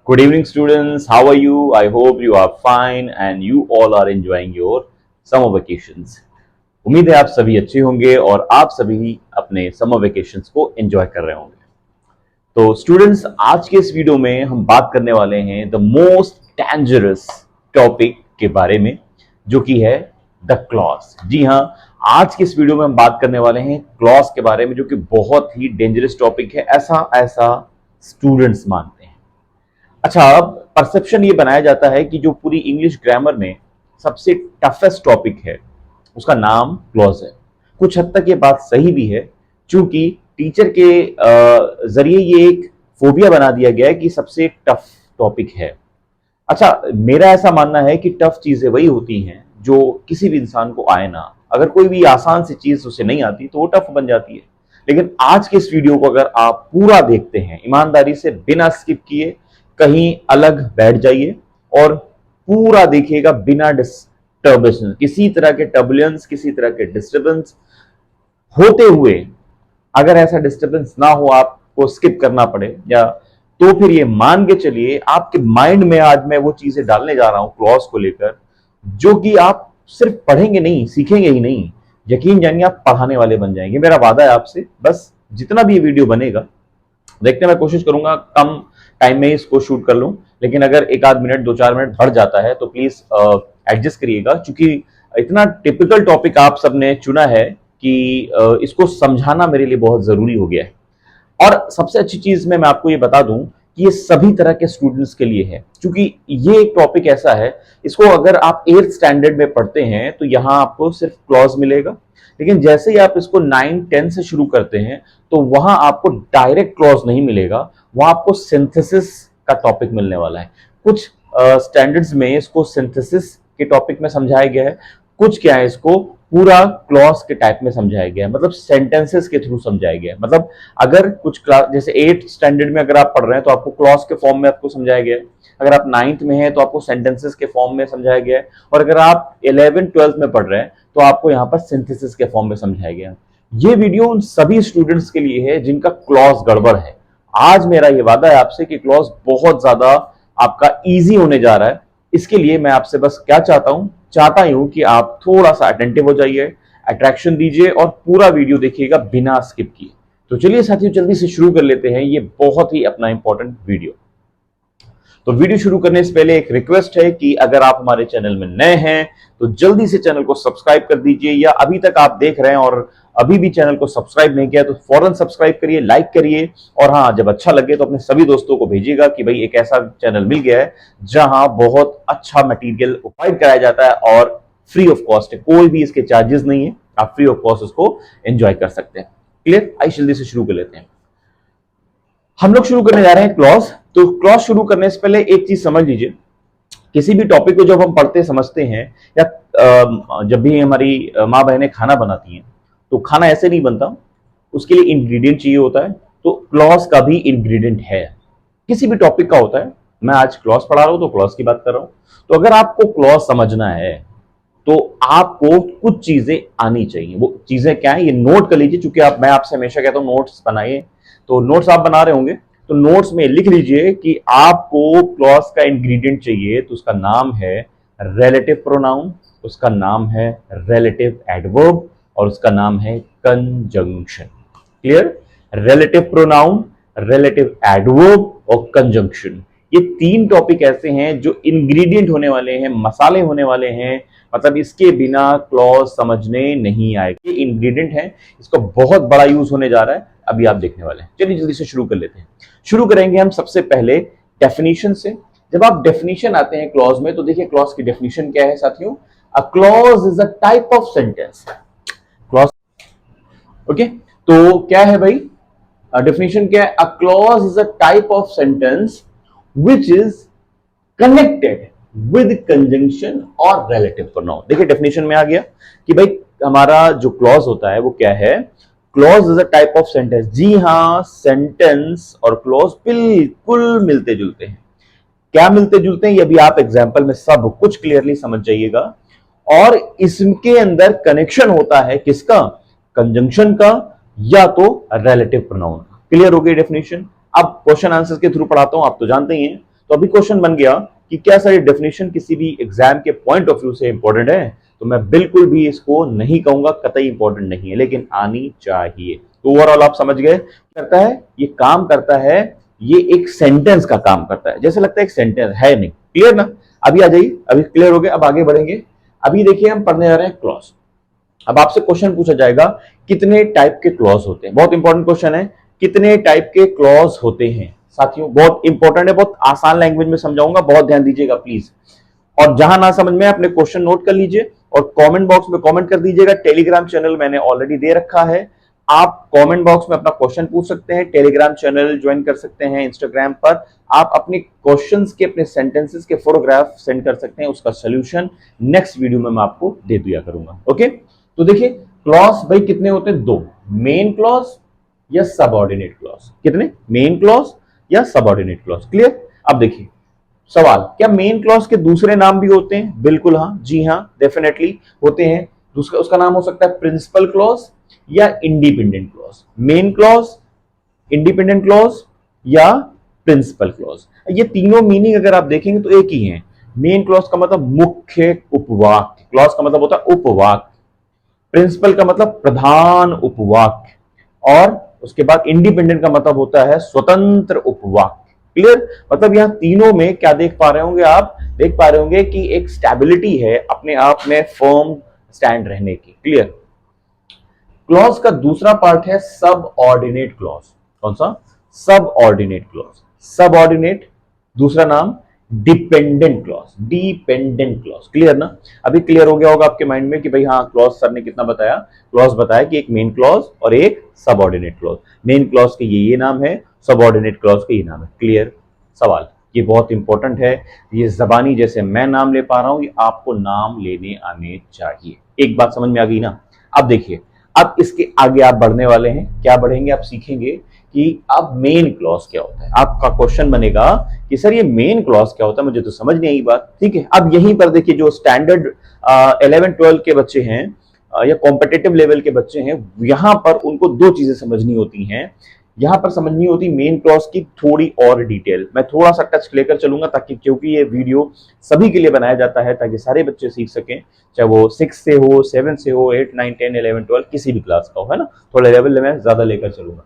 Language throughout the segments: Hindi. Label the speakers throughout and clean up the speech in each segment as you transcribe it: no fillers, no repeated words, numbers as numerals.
Speaker 1: Good evening, students. How are you? I hope you are fine and you all are enjoying your summer vacations. उम्मीद है आप सभी अच्छे होंगे और आप सभी अपने समर वेकेशंस को एंजॉय कर रहे होंगे। तो स्टूडेंट्स, आज के इस वीडियो में हम बात करने वाले हैं द मोस्ट डेंजरस टॉपिक के बारे में, जो कि है द क्लॉज। जी हाँ, आज के इस वीडियो में हम बात करने वाले हैं क्लॉज के बारे में, जो कि बहुत ही डेंजरस टॉपिक है, ऐसा स्टूडेंट्स मानते हैं। अच्छा, अब परसेप्शन ये बनाया जाता है कि जो पूरी इंग्लिश ग्रामर में सबसे टफेस्ट टॉपिक है उसका नाम क्लॉज है। कुछ हद तक ये बात सही भी है, क्योंकि टीचर के जरिए ये एक फोबिया बना दिया गया है कि सबसे टफ टॉपिक है। अच्छा, मेरा ऐसा मानना है कि टफ चीजें वही होती हैं जो किसी भी इंसान को आए ना। अगर कोई भी आसान सी चीज उसे नहीं आती तो वो टफ बन जाती है। लेकिन आज के इस वीडियो को अगर आप पूरा देखते हैं ईमानदारी से, बिना स्किप किए, कहीं अलग बैठ जाइए और पूरा देखिएगा बिना डिस्टर्बेंस, किसी तरह के टर्बुलेंस, किसी तरह के डिस्टर्बेंस होते हुए, अगर ऐसा डिस्टर्बेंस ना हो, आपको स्किप करना पड़े या तो फिर ये मान के चलिए आपके माइंड में आज मैं वो चीजें डालने जा रहा हूं क्लॉज को लेकर, जो कि आप सिर्फ पढ़ेंगे नहीं, सीखेंगे ही नहीं, यकीन जानिए आप पढ़ाने वाले बन जाएंगे। मेरा वादा है आपसे। बस जितना भी ये वीडियो बनेगा, देखते मैं कोशिश करूंगा कम टाइम में इसको शूट कर लूं, लेकिन अगर एक आध मिनट, 2-4 मिनट बढ़ जाता है तो प्लीज एडजस्ट करिएगा, क्योंकि इतना टिपिकल टॉपिक आप सबने चुना है कि इसको समझाना मेरे लिए बहुत जरूरी हो गया है। और सबसे अच्छी चीज मैं आपको ये बता दूं कि ये सभी तरह के स्टूडेंट्स के लिए है, क्योंकि ये एक टॉपिक ऐसा है, इसको अगर आप 8th स्टैंडर्ड में पढ़ते हैं तो यहां आपको सिर्फ क्लॉज मिलेगा, लेकिन जैसे ही आप इसको 9-10 से शुरू करते हैं तो वहां आपको डायरेक्ट क्लॉज नहीं मिलेगा, वहां आपको सिंथेसिस का टॉपिक मिलने वाला है। कुछ स्टैंडर्ड्स में इसको सिंथेसिस के टॉपिक में समझाया गया है, कुछ क्या है इसको पूरा क्लॉज के टाइप में समझाया गया है, मतलब सेंटेंसेस के थ्रू समझाया गया है। मतलब अगर कुछ क्लास जैसे 8th स्टैंडर्ड में अगर आप पढ़ रहे हैं तो आपको क्लॉज के फॉर्म में आपको समझाया गया है, अगर आप 9th में हैं तो आपको सेंटेंसेस के फॉर्म में समझाया गया है, और अगर आप 11th-12th में पढ़ रहे हैं तो आपको यहाँ पर सिंथेसिस के फॉर्म में समझाया गया है। ये वीडियो उन सभी स्टूडेंट्स के लिए है जिनका क्लॉज गड़बड़ है। आज मेरा ये वादा है आपसे कि क्लॉज बहुत ज्यादा आपका इजी होने जा रहा है। इसके लिए मैं आपसे बस क्या चाहता हूं कि आप थोड़ा सा अटेंटिव हो जाइए, अट्रैक्शन दीजिए और पूरा वीडियो देखिएगा बिना स्किप किए। तो चलिए साथियों, जल्दी से शुरू कर लेते हैं ये बहुत ही अपना इंपॉर्टेंट वीडियो। तो वीडियो शुरू करने से पहले एक रिक्वेस्ट है कि अगर आप हमारे चैनल में नए हैं तो जल्दी से चैनल को सब्सक्राइब कर दीजिए, या अभी तक आप देख रहे हैं और अभी भी चैनल को सब्सक्राइब नहीं किया तो फौरन सब्सक्राइब करिए, लाइक करिए, और हाँ, जब अच्छा लगे तो अपने सभी दोस्तों को भेजिएगा कि भाई एक ऐसा चैनल मिल गया है जहां बहुत अच्छा मटेरियल प्रोवाइड कराया जाता है और फ्री ऑफ कॉस्ट है, कोई भी इसके चार्जेस नहीं है, आप फ्री ऑफ कॉस्ट उसको एंजॉय कर सकते हैं। क्लियर? आइए जल्दी से शुरू कर लेते हैं। हम लोग शुरू करने जा रहे हैं क्लॉज। तो क्लॉज शुरू करने से पहले एक चीज समझ लीजिए, किसी भी टॉपिक को जब हम पढ़ते समझते हैं, या जब भी हमारी माँ बहनें खाना बनाती हैं तो खाना ऐसे नहीं बनता, उसके लिए इंग्रेडिएंट चाहिए होता है। तो क्लॉज का भी इंग्रेडिएंट है, किसी भी टॉपिक का होता है। मैं आज क्लॉज पढ़ा रहा हूं तो क्लॉज की बात कर रहा हूं। तो अगर आपको क्लॉज समझना है तो आपको कुछ चीजें आनी चाहिए। वो चीजें क्या है ये नोट कर लीजिए, क्योंकि मैं आपसे हमेशा कहता हूं नोट्स बनाइए। तो नोट्स आप बना रहे होंगे तो नोट्स में लिख लीजिए कि आपको क्लॉज का इंग्रेडिएंट चाहिए, तो उसका नाम है रिलेटिव प्रोनाउन, उसका नाम है रिलेटिव एडवर्ब, और उसका नाम है conjunction. Clear? Relative pronoun, relative adverb और कंजंक्शन, ये 3 टॉपिक ऐसे हैं जो इंग्रेडिएंट होने वाले हैं, मसाले होने वाले हैं, मतलब इसके बिना क्लॉज समझने नहीं आएगी। ये इंग्रेडिएंट है, इसका बहुत बड़ा यूज होने जा रहा है, अभी आप देखने वाले हैं। चलिए जल्दी से शुरू कर लेते हैं। शुरू करेंगे हम सबसे पहले डेफिनेशन से। जब आप डेफिनेशन आते हैं क्लॉज में तो देखिए क्लॉज की डेफिनेशन क्या है साथियों। A clause is a type of sentence. Clause, okay, तो क्या है भाई डेफिनेशन क्या है? A clause is a type of sentence which is connected with conjunction और relative pronoun। देखिए डेफिनेशन में आ गया कि भाई हमारा जो क्लॉज होता है वो क्या है। Clause is a type of sentence. जी हाँ, सेंटेंस और क्लॉज बिल्कुल मिलते जुलते हैं। क्या मिलते जुलते हैं ये भी आप एग्जाम्पल में सब कुछ क्लियरली समझ जाइएगा। और इसके अंदर कनेक्शन होता है किसका? कंजंक्शन का या तो रिलेटिव प्रोनाउन का। क्लियर हो गई डेफिनेशन? अब क्वेश्चन आंसर के थ्रू पढ़ाता हूं, आप तो जानते ही हैं। तो अभी क्वेश्चन बन गया कि क्या सर ये डेफिनेशन किसी भी एग्जाम के पॉइंट ऑफ व्यू से इंपॉर्टेंट है, तो मैं बिल्कुल भी इसको नहीं कहूंगा, कतई इंपॉर्टेंट नहीं है, लेकिन आनी चाहिए। तो ओवरऑल आप समझ गए करता है, ये काम करता है, ये एक सेंटेंस का काम करता है, जैसे लगता है एक सेंटेंस है नहीं। क्लियर ना? अभी आ जाइए, अभी क्लियर हो गया, अब आगे बढ़ेंगे। अभी देखिए हम पढ़ने जा रहे हैं क्लॉज। अब आपसे क्वेश्चन पूछा जाएगा कितने टाइप के क्लॉज होते हैं, बहुत इंपॉर्टेंट क्वेश्चन है, कितने टाइप के क्लॉज होते हैं साथियों, बहुत इंपॉर्टेंट है, बहुत आसान लैंग्वेज में समझाऊंगा, बहुत ध्यान दीजिएगा प्लीज। और जहां ना समझ में अपने क्वेश्चन नोट कर लीजिए और कमेंट बॉक्स में कमेंट कर दीजिएगा। टेलीग्राम चैनल मैंने ऑलरेडी दे रखा है, आप कमेंट बॉक्स में अपना क्वेश्चन पूछ सकते हैं, टेलीग्राम चैनल ज्वाइन कर सकते हैं, इंस्टाग्राम पर आप अपने क्वेश्चंस के, अपने सेंटेंसेस के फोटोग्राफ सेंड कर सकते हैं, उसका सोल्यूशन नेक्स्ट वीडियो में मैं आपको दे दिया करूंगा। ओके, तो देखिए क्लॉज भाई कितने होते हैं, दो, मेन क्लॉज या सबऑर्डिनेट क्लॉज। कितने? मेन क्लॉज या सबऑर्डिनेट क्लॉज। क्लियर? अब देखिए सवाल, क्या मेन क्लॉज के दूसरे नाम भी होते हैं? बिल्कुल हाँ, जी हाँ, डेफिनेटली होते हैं। दूसरा उसका नाम हो सकता है प्रिंसिपल क्लॉज या independent clause. Main clause, independent clause या प्रिंसिपल क्लॉज, ये तीनों मीनिंग अगर आप देखेंगे तो एक ही है। मेन क्लॉज का मतलब मुख्य उपवाक्य, क्लॉज का मतलब होता है उपवाक्य, प्रिंसिपल का मतलब प्रधान उपवाक्य, और उसके बाद इंडिपेंडेंट का मतलब होता है स्वतंत्र उपवाक्य। क्लियर? मतलब यहां तीनों में क्या देख पा रहे होंगे आप, देख पा रहे होंगे कि एक स्टेबिलिटी है अपने आप में फर्म स्टैंड रहने की। क्लियर? क्लॉज का दूसरा पार्ट है सब ऑर्डिनेट क्लॉज। कौन सा? सब ऑर्डिनेट क्लॉज। सब ऑर्डिनेट, दूसरा नाम dependent clause, dependent clause. Clear ना? अभी क्लियर हो गया होगा आपके माइंड में कि भाई हाँ, क्लॉज सर ने कितना बताया, क्लॉज बताया कि एक मेन क्लॉज और एक सब ऑर्डिनेट क्लॉज। मेन क्लॉज के ये नाम है, सब ऑर्डिनेट क्लॉज के ये नाम है। क्लियर? सवाल ये बहुत इंपॉर्टेंट है, ये जबानी जैसे मैं नाम ले पा रहा हूं, ये आपको नाम लेने आने चाहिए। एक बात समझ में आ गई ना? अब देखिए, अब इसके आगे आप बढ़ने वाले हैं, क्या बढ़ेंगे, आप सीखेंगे कि अब मेन क्लॉज क्या होता है। आपका क्वेश्चन बनेगा कि सर ये मेन क्लॉज क्या होता है, मुझे तो समझ नहीं आई बात। ठीक है, अब यहीं पर देखिए जो स्टैंडर्ड 11-12 के बच्चे हैं या कॉम्पिटिटिव लेवल के बच्चे हैं, यहां पर उनको दो चीजें समझनी होती हैं। यहां पर समझनी होती मेन क्लॉज की थोड़ी और डिटेल, मैं थोड़ा सा टच लेकर चलूंगा, ताकि क्योंकि ये वीडियो सभी के लिए बनाया जाता है ताकि सारे बच्चे सीख सकें, चाहे वो 6 से हो, 7 से हो, 8, 9, 10, 11, 12 किसी भी क्लास का हो, है ना। थोड़ा लेवल में ज्यादा लेकर चलूंगा।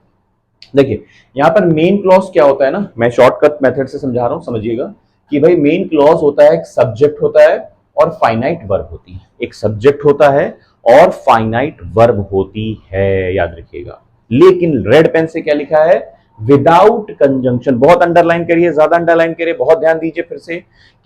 Speaker 1: देखिए यहां पर मेन क्लॉज क्या होता है ना, मैं शॉर्टकट मेथड से समझा रहा हूं, समझिएगा कि भाई मेन क्लॉज होता है, एक सब्जेक्ट होता है और फाइनाइट वर्ब होती है। एक सब्जेक्ट होता है और फाइनाइट वर्ब होती है, याद रखिएगा। लेकिन रेड पेन से क्या लिखा है, विदाउट कंजंक्शन। बहुत अंडरलाइन करिए, ज्यादा अंडरलाइन करिए, बहुत ध्यान दीजिए फिर से,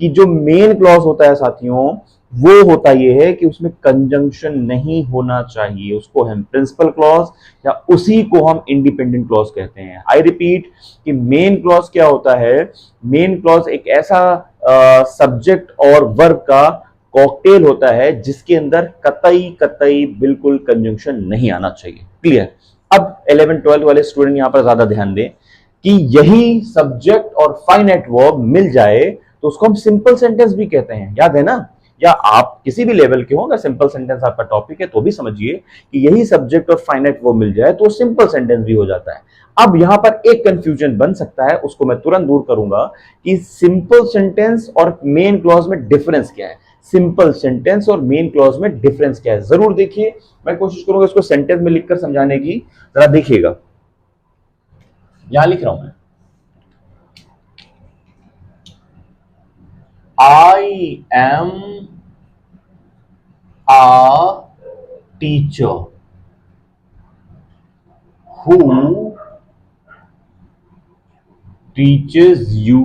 Speaker 1: कि जो मेन क्लॉज होता है साथियों, वो होता यह है कि उसमें कंजंक्शन नहीं होना चाहिए, उसको हम प्रिंसिपल क्लॉज या उसी को हम इंडिपेंडेंट क्लॉज कहते हैं। आई रिपीट कि मेन क्लॉज क्या होता है, मेन क्लॉज एक ऐसा सब्जेक्ट और वर्ब का कॉकटेल होता है जिसके अंदर कतई कतई बिल्कुल कंजंक्शन नहीं आना चाहिए। क्लियर? अब 11-12 वाले स्टूडेंट यहां पर ज्यादा ध्यान दें कि यही सब्जेक्ट और फाइनाइट वर्ब मिल जाए तो उसको हम सिंपल सेंटेंस भी कहते हैं, याद है ना। या आप किसी भी लेवल के हो, अगर सिंपल सेंटेंस आपका टॉपिक है तो भी समझिए कि यही सब्जेक्ट और फाइनाइट वर्ब मिल जाए तो सिंपल सेंटेंस भी हो जाता है। अब यहां पर एक कंफ्यूजन बन सकता है, उसको मैं तुरंत दूर करूंगा कि सिंपल सेंटेंस और मेन क्लॉज में डिफरेंस क्या है। सिंपल सेंटेंस और मेन क्लॉज में डिफरेंस क्या है, जरूर देखिए। मैं कोशिश करूंगा इसको सेंटेंस में लिखकर समझाने की, जरा देखिएगा। यहां लिख रहा हूं मैं, I am a teacher who teaches you.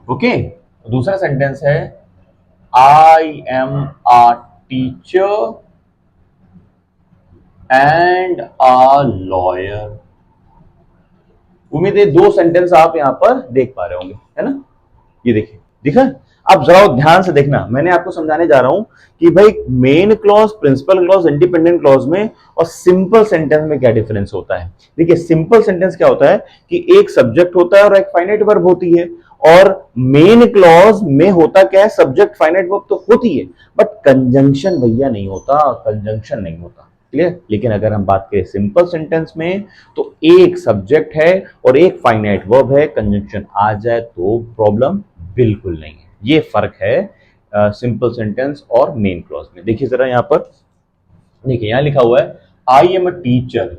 Speaker 1: Okay, दूसरा सेंटेंस है I am a teacher and a lawyer. उम्मीद है दो सेंटेंस आप यहां पर देख पा रहे होंगे, है ना। ये देखिए, दिखा। अब जरा ध्यान से देखना, मैंने आपको समझाने जा रहा हूं कि भाई main clause, principal clause, independent clause में और सिंपल सेंटेंस में क्या डिफरेंस होता है। देखिए सिंपल सेंटेंस क्या होता है कि एक सब्जेक्ट होता है और एक फाइनाइट वर्ब होती है, और मेन क्लॉज में होता क्या है, सब्जेक्ट फाइनाइट वर्ब तो होती है बट कंजंक्शन भैया नहीं होता, कंजंक्शन नहीं होता। क्लियर। लेकिन अगर हम बात करें सिंपल सेंटेंस में तो एक सब्जेक्ट है और एक फाइनाइट वर्ब है, कंजंक्शन आ जाए तो प्रॉब्लम बिल्कुल नहीं है। ये फर्क है सिंपल सेंटेंस और मेन क्लॉज में। देखिए जरा यहां पर, देखिए यहां लिखा हुआ है आई एम अ टीचर,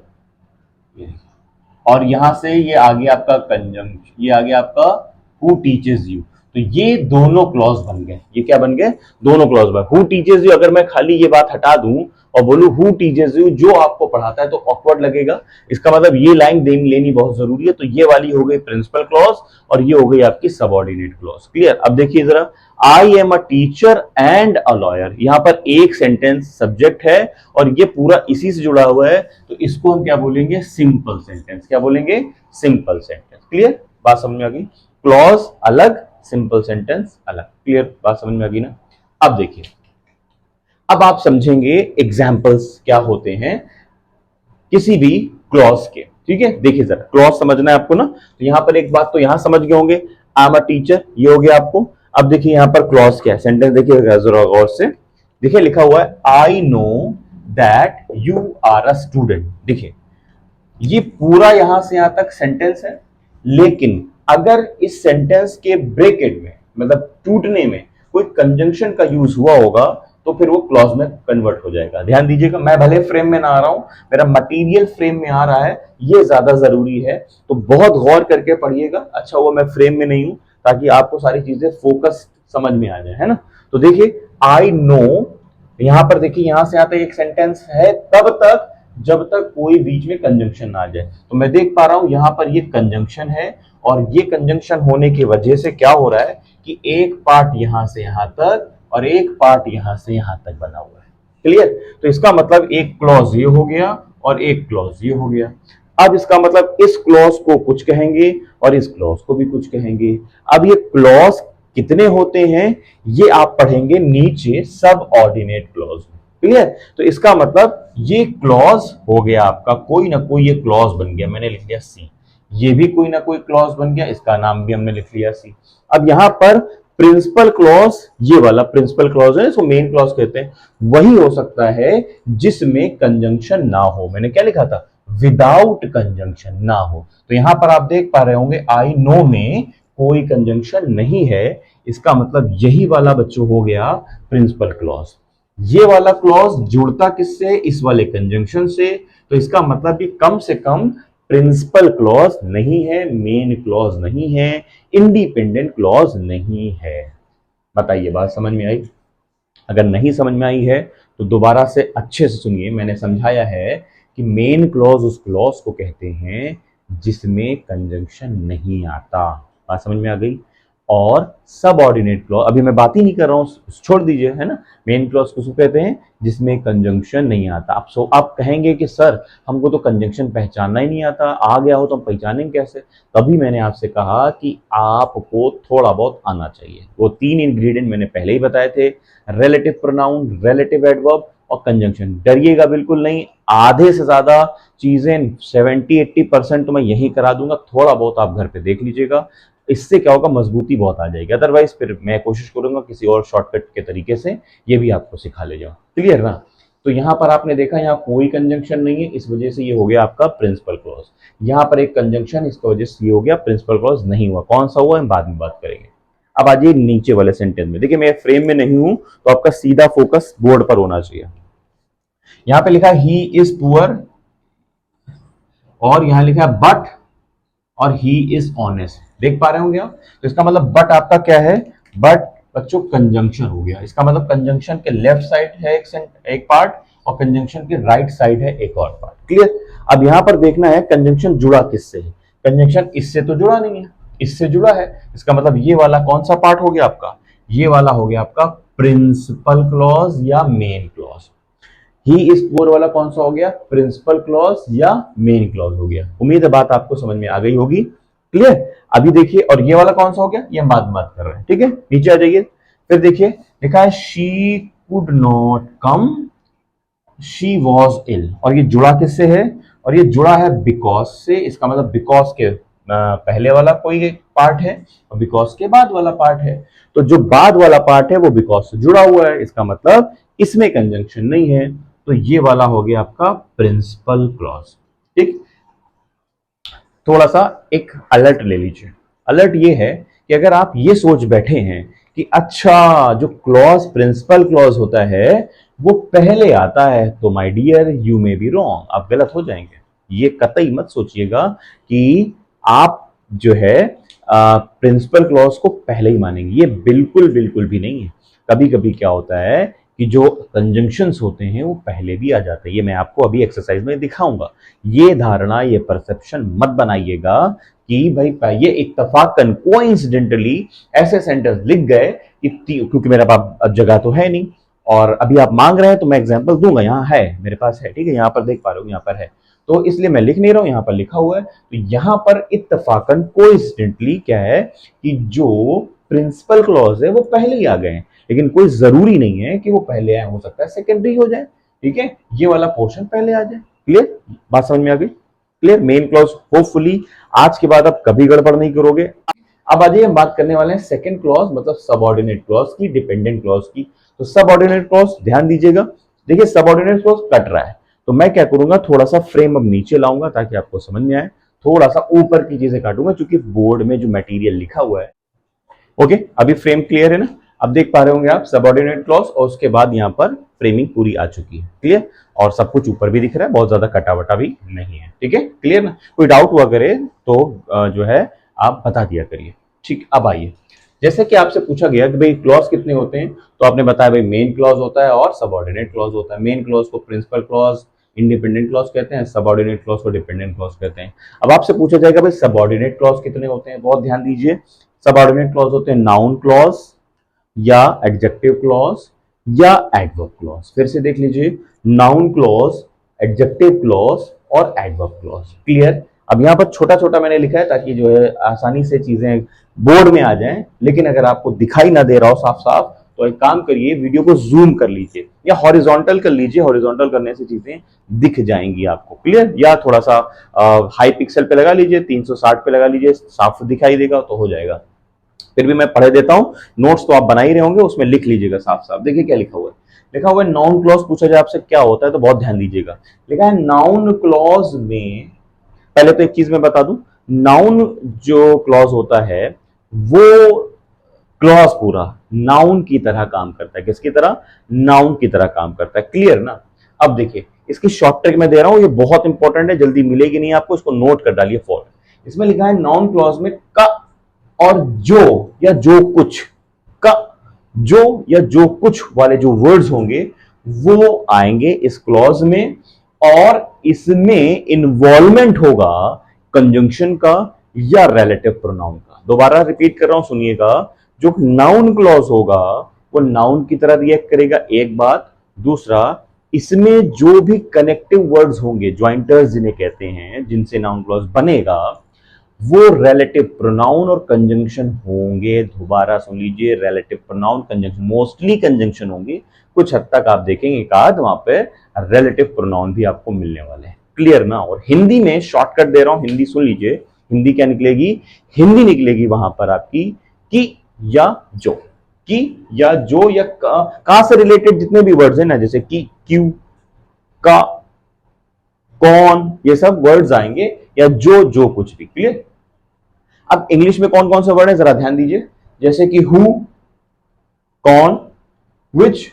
Speaker 1: और यहां से ये आ गया आपका कंजंक्शन, ये आ गया आपका हु टीचेस यू। तो ये दोनों क्लॉज बन गए। ये क्या बन गए? दोनों क्लॉज बन। हु टीचेस यू अगर मैं खाली ये बात हटा दूं और बोलूं हु टीचेस यू, जो आपको पढ़ाता है, तो ऑकवर्ड लगेगा। इसका मतलब ये लाइन लेनी बहुत जरूरी है। तो ये वाली हो गई प्रिंसिपल क्लॉज और ये हो गई आपकी सबऑर्डिनेट क्लॉज। क्लियर। अब देखिए जरा, I am a teacher and a lawyer, यहां पर एक सेंटेंस सब्जेक्ट है और ये पूरा इसी से जुड़ा हुआ है, तो इसको हम क्या बोलेंगे? Simple sentence. क्या बोलेंगे? Simple sentence. क्लियर, बात समझ में आ गई? क्लॉज अलग, सिंपल सेंटेंस अलग। क्लियर, बात समझ में आ गई ना? अब देखिए, अब आप समझेंगे एग्जाम्पल्स क्या होते हैं किसी भी क्लॉज के। ठीक है, देखिए जरा, क्लॉज समझना है आपको ना, तो यहां पर एक बात तो यहां समझ गए होंगे, आई एम अ टीचर, ये हो गया आपको। अब देखिए यहां पर क्लॉज क्या है, सेंटेंस देखिए जरा गौर से। देखिए लिखा हुआ है I know that you are a student. देखिए ये पूरा यहां से यहां तक सेंटेंस है, लेकिन अगर इस सेंटेंस के ब्रेकेट में, मतलब टूटने में, कोई कंजंक्शन का यूज हुआ होगा तो फिर वो क्लॉज में कन्वर्ट हो जाएगा। ध्यान दीजिएगा, मैं भले फ्रेम में ना आ रहा हूं, मेरा मटेरियल फ्रेम में आ रहा है, ये ज्यादा जरूरी है, तो बहुत गौर करके पढ़िएगा। अच्छा हुआ मैं फ्रेम में नहीं हूं, ताकि आपको सारी चीजें फोकस समझ में आ जाए, है ना। तो देखिए आई नो, यहां पर देखिए यहां से यहां तक एक सेंटेंस है तब तक जब तक कोई बीच में कंजंक्शन ना आ जाए। तो मैं देख पा रहा हूं यहां पर ये कंजंक्शन है, और ये कंजंक्शन होने की वजह से क्या हो रहा है कि एक पार्ट यहां से यहां तक और एक पार्ट यहां से यहां तक बना हुआ है। क्लियर। तो इसका मतलब एक क्लॉज ये हो गया और एक क्लॉज ये हो गया। अब इसका मतलब इस क्लॉज को कुछ कहेंगे और इस क्लॉज को भी कुछ कहेंगे। अब ये क्लॉज कितने होते हैं ये आप पढ़ेंगे नीचे सब ऑर्डिनेट क्लॉज में। क्लियर। तो इसका मतलब ये क्लॉज हो गया आपका, कोई ना कोई ये क्लॉज बन गया, मैंने लिख दिया सी। ये भी कोई ना कोई क्लॉज बन गया, इसका नाम भी हमने लिख लिया सी। अब यहां पर प्रिंसिपल क्लॉज, ये वाला प्रिंसिपल क्लॉज है, इसको मेन क्लॉज कहते हैं, वही हो सकता है जिसमें कंजंक्शन ना हो। मैंने क्या लिखा था? विदाउट कंजंक्शन ना हो। तो यहां पर आप देख पा रहे होंगे आई नो में कोई कंजंक्शन नहीं है, इसका मतलब यही वाला बच्चों हो गया प्रिंसिपल क्लॉज। ये वाला क्लॉज जुड़ता किससे? इस वाले कंजंक्शन से। तो इसका मतलब ये कम से कम प्रिंसिपल क्लॉज नहीं है, मेन क्लॉज नहीं है, इंडिपेंडेंट क्लॉज नहीं है। बताइए बात समझ में आई? अगर नहीं समझ में आई है तो दोबारा से अच्छे से सुनिए। मैंने समझाया है कि मेन क्लॉज उस क्लॉज को कहते हैं जिसमें कंजंक्शन नहीं आता। बात समझ में आ गई? और सब ऑर्डिनेट क्लॉज, अभी मैं बात ही नहीं कर रहा हूं, छोड़ दीजिए, है ना। मेन क्लॉज को कहते हैं जिसमें कंजंक्शन नहीं आता। आप कहेंगे कि सर हमको तो कंजंक्शन पहचानना ही नहीं आता, आ गया हो तो हम पहचानेंगे कैसे? तभी मैंने आपसे कहा कि आपको थोड़ा बहुत आना चाहिए। वो 3 इंग्रेडिएंट मैंने पहले ही बताए थे, रिलेटिव प्रोनाउन, रिलेटिव एडवर्ब और कंजंक्शन। डरिएगा बिल्कुल नहीं, आधे से ज्यादा चीजें 70-80% तो मैं यही करा दूंगा, थोड़ा बहुत आप घर पे देख लीजिएगा। इससे क्या होगा, मजबूती बहुत आ जाएगी। अदरवाइज फिर मैं कोशिश करूंगा किसी और शॉर्टकट के तरीके से ये भी आपको सिखा ले जाऊं। क्लियर ना? तो यहां पर आपने देखा यहाँ कोई कंजंक्शन नहीं है, इस वजह से ये हो गया आपका प्रिंसिपल क्लॉज। यहां पर एक कंजंक्शन, इसकी वजह से ये हो गया प्रिंसिपल क्लॉज नहीं हुआ। कौन सा हुआ हम बाद में बात करेंगे। अब आइए नीचे वाले सेंटेंस में। देखिए मैं फ्रेम में नहीं हूं तो आपका सीधा फोकस बोर्ड पर होना चाहिए। यहां पे लिखा ही इज पुअर, और यहां लिखा है बट, और ही इज ऑनेस्ट। देख पा रहे होंगे आप? तो इसका मतलब बट आपका क्या है? बट बच्चों कंजंक्शन हो गया। इसका मतलब कंजंक्शन के लेफ्ट साइड है एक पार्ट और कंजंक्शन के राइट साइड है एक और पार्ट। क्लियर। अब यहां पर देखना है कंजंक्शन जुड़ा किससे है। कंजंक्शन इससे तो जुड़ा नहीं है, इससे जुड़ा है। इसका मतलब ये वाला कौन सा पार्ट हो गया आपका? ये वाला हो गया आपका प्रिंसिपल क्लॉज या main clause. He is poor वाला कौन सा हो गया? प्रिंसिपल क्लॉज या मेन क्लॉज हो गया। उम्मीद है बात आपको समझ में आ गई होगी। क्लियर। अभी देखिए, और ये वाला कौन सा हो गया? ये हम बाद में बात कर रहे हैं। ठीक है, नीचे आ जाइए। फिर देखिए लिखा है she could not come, she was ill, और ये जुड़ा किससे है? और ये जुड़ा है बिकॉज से। इसका मतलब बिकॉज के पहले वाला कोई एक पार्ट है और बिकॉज के बाद वाला पार्ट है। तो जो बाद वाला पार्ट है वो बिकॉज से जुड़ा हुआ है, इसका मतलब इसमें कंजंक्शन नहीं है। तो ये वाला हो गया आपका प्रिंसिपल क्लॉज। ठीक, थोड़ा सा एक अलर्ट ले लीजिए। अलर्ट ये है कि अगर आप ये सोच बैठे हैं कि अच्छा जो क्लॉज प्रिंसिपल क्लॉज होता है वो पहले आता है, तो my dear you may be wrong, आप गलत हो जाएंगे। ये कतई मत सोचिएगा कि आप जो है प्रिंसिपल क्लॉज को पहले ही मानेंगे, ये बिल्कुल बिल्कुल भी नहीं है। कभी कभी क्या होता है कि जो कंजंक्शंस होते हैं वो पहले भी आ जाते हैं, ये मैं आपको अभी एक्सरसाइज में दिखाऊंगा। ये धारणा, ये परसेप्शन मत बनाइएगा कि भाई ये इत्तफाकन कोइंसिडेंटली ऐसे सेंटेंस लिख गए क्योंकि मेरे पास जगह तो है नहीं और अभी आप मांग रहे हैं तो मैं एग्जांपल दूंगा, यहाँ है मेरे पास है, ठीक है, यहाँ पर देख पा रहे हो, यहाँ पर है, तो इसलिए मैं लिख नहीं रहा हूं, यहाँ पर लिखा हुआ है। तो यहाँ पर इत्तफाकन कोइंसिडेंटली क्या है कि जो प्रिंसिपल क्लॉज है वो पहले ही आ गए हैं, लेकिन कोई जरूरी नहीं है कि वो पहले आए, हो सकता है सेकेंडरी हो जाए। ठीक है, ये वाला पोर्शन पहले आ जाए। क्लियर, बात समझ में आ गई? क्लियर, मेन क्लॉज होपफुली आज के बाद आप कभी गड़बड़ नहीं करोगे। अब आज हम बात करने वाले हैं सेकंड क्लॉज मतलब सबऑर्डिनेट क्लॉज की, डिपेंडेंट क्लॉज की। तो सबऑर्डिनेट क्लॉज ध्यान दीजिएगा, देखिए सबऑर्डिनेट क्लॉज कट रहा है तो मैं क्या करूंगा, थोड़ा सा फ्रेम अब नीचे लाऊंगा ताकि आपको समझ में आए, थोड़ा सा ऊपर की चीजें काटूंगा क्योंकि बोर्ड में जो मटेरियल लिखा हुआ है। ओके, अभी फ्रेम क्लियर है ना? अब देख पा रहे होंगे आप सबऑर्डिनेट क्लॉज और उसके बाद यहाँ पर फ्रेमिंग पूरी आ चुकी है। क्लियर, और सब कुछ ऊपर भी दिख रहा है, बहुत ज्यादा कटावटा भी नहीं है। ठीक है, क्लियर ना? कोई डाउट हुआ करे तो जो है आप बता दिया करिए। ठीक, अब आइए, जैसे कि आपसे पूछा गया कि भाई क्लॉज कितने होते हैं, तो आपने बताया भाई मेन क्लॉज होता है और सबऑर्डिनेट क्लॉज होता है। मेन क्लॉज को प्रिंसिपल क्लॉज, इंडिपेंडेंट क्लॉज कहते हैं, सबऑर्डिनेट क्लॉज को डिपेंडेंट क्लॉज कहते हैं। अब आपसे पूछा जाएगा भाई सबऑर्डिनेट क्लॉज कितने होते हैं, बहुत ध्यान दीजिए। सबऑर्डिनेट क्लॉज होते हैं नाउन क्लॉज या एडजेक्टिव क्लॉज या एडवर्ब क्लॉज। फिर से देख लीजिए, नाउन क्लॉज, एडजेक्टिव क्लॉज और एडवर्ब क्लॉज। क्लियर, अब यहां पर छोटा छोटा मैंने लिखा है ताकि जो है आसानी से चीजें बोर्ड में आ जाएं, लेकिन अगर आपको दिखाई ना दे रहा हो साफ साफ तो एक काम करिए, वीडियो को जूम कर लीजिए या हॉरिजॉन्टल कर लीजिए, हॉरिजॉन्टल करने से चीजें दिख जाएंगी आपको। क्लियर, या थोड़ा सा हाई पिक्सल पे लगा लीजिए, 360 पे लगा लीजिए, साफ दिखाई देगा तो हो जाएगा। फिर भी मैं पढ़ देता हूं, नोट्स तो आप बना ही रहे होंगे, उसमें लिख लीजिएगा साफ साफ। देखिए क्या लिखा हुआ है, लिखा हुआ है नाउन क्लॉज। पूछा जाए आपसे क्या होता है तो बहुत ध्यान दीजिएगा, लिखा है नाउन क्लॉज में, पहले तो एक चीज मैं बता दूं, नाउन जो क्लॉज होता है वो क्लॉज पूरा नाउन की तरह काम करता है। किसकी तरह? नाउन की तरह काम करता है। क्लियर ना? अब देखिए, इसकी शॉर्ट ट्रिक मैं दे रहा हूं, ये बहुत इंपॉर्टेंट है, जल्दी मिलेगी नहीं आपको, इसको नोट कर डालिए फौरन। इसमें लिखा है नाउन क्लॉज में का और जो या जो कुछ, का, जो या जो कुछ वाले जो वर्ड्स होंगे वो आएंगे इस क्लॉज में, और इसमें इन्वॉल्वमेंट होगा कंजंक्शन का या रिलेटिव प्रोनाउन का। दोबारा रिपीट कर रहा हूं, सुनिएगा, जो नाउन क्लॉज होगा वो नाउन की तरह रिएक्ट करेगा, एक बात। दूसरा, इसमें जो भी कनेक्टिव वर्ड्स होंगे, ज्वाइंटर्स जिन्हें कहते हैं, जिनसे नाउन क्लॉज बनेगा, वो रिलेटिव प्रोनाउन और कंजंक्शन होंगे। दोबारा सुन लीजिए, relative pronoun conjunction, mostly conjunction होंगे, कुछ हद तक आप देखेंगे एक आध वहां पे रिलेटिव प्रोनाउन भी आपको मिलने वाले हैं। क्लियर ना? और हिंदी में शॉर्टकट दे रहा हूं, हिंदी सुन लीजिए, हिंदी क्या निकलेगी? हिंदी निकलेगी वहां पर आपकी की या जो, की या जो या का से रिलेटेड जितने भी वर्ड्स हैं ना, जैसे की, क्यू, का, कौन, ये सब वर्ड्स आएंगे, या जो कुछ भी। क्लियर? अब इंग्लिश में कौन कौन से वर्ड है जरा ध्यान दीजिए, जैसे कि हु, कौन, विच,